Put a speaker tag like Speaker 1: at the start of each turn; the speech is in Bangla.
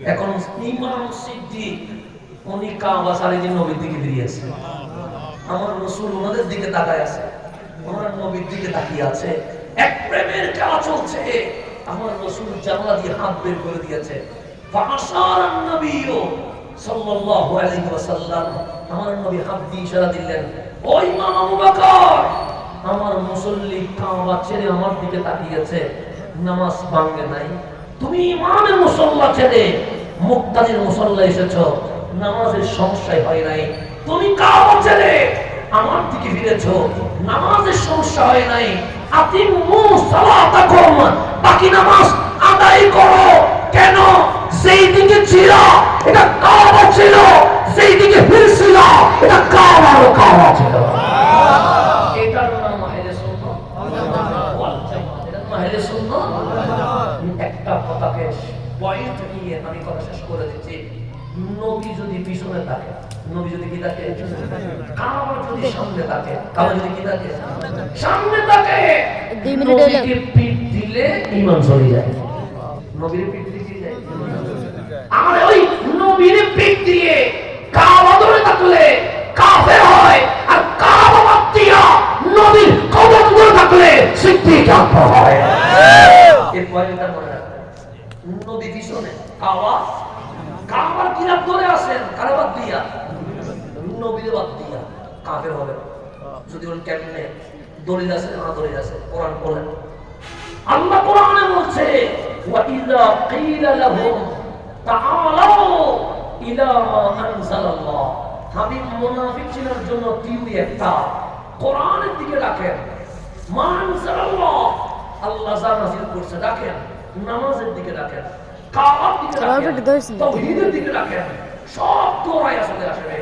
Speaker 1: এখন ইমাম সিদ্দিক উনি কাবা সারিয়ে নবীর দিকে ফিরে আছে, আমার রাসূল ওনাদের দিকে তাকায় আছে, ওনার নবীর দিকে তাকিয়ে আছে, এক প্রেমের খেলা চলছে। আমার রাসূল জানলা দিয়ে হাত বের করে দিয়েছে, ফাশারান নবিয়্যু সাল্লাল্লাহু আলাইহি ওয়াসাল্লাম, আমার নবী হাত দিয়ে ইশারা দিলেন, ও ইমাম আবু বকর। আমার মুসল্লি কাবা ছেড়ে আমার দিকে তাকিয়েছে, নামাজ ভাঙে নাই। তুমি ইমামের মুসল্লা ছেড়ে মুক্তাদির মুসল্লা এসেছো, নামাজের সমস্যাই হয় নাই। তুমি কাবা ছেড়ে আমার দিকে ফিরেছো, নামাজের সমস্যা হয় নাই। আতিমু সালাতাকুম, বাকি নামাজ আদায় করো। কেন? সেই দিকে ছিল এটা কাবা ছিল, সেই দিকে ফিরছিল এটা কাবা ছিল। এটার নাম আহলে সুন্নাত ওয়াল জামাত। এটা আহলে সুন্নাত। একটা কথাকে পয়েন্ট নিয়ে আমি কথা শেষ করে দিচ্ছি। নবী যদি পিছনে থাকে, নবী যদি কি থাকে, কাবা যদি সামনে থাকে, কাবা যদি কি থাকে, সামনে থাকে, নবীকে পিঠ দিলে ঈমান চলে যায়। নবীর পিঠ দিয়ে কি যায়? আর ওই নবীর পিঠ দিয়ে কাবা ধরে থাকলে কাফের হয়, আর কাবা বাদ দিয়া নবীর কদম ধরে থাকলে সিদ্দিক আকবর হয়। এই পয়েন্টটা মনে রাখবেন। নবী পিছনে, কাবার কিরাত ধরে আসেন, কারে বাদ দিয়া? নবীর বাদ দিয়া কাফের হবে। যদি বলেন কেমনে? দলিল আছে না? দলিল আছে, কোরআন বলেন। আল্লাহ কোরআনে বলছে, ওয়া ইযা ক্বিলা লাহুম তাআলাউ ইলা মা আনজালাল্লাহ। হাবিব মুনাফিক ছিলার জন্য থিওরি একটা, কোরআনের দিকে রাখেন। মা আনজালাল্লাহ, আল্লাহ যা নাযিল করছে রাখেন, নামাজের দিকে রাখেন, কাবার দিকে রাখেন, তাওহীদের দিকে রাখেন, সব দৌড়ায় আসলে আসবে।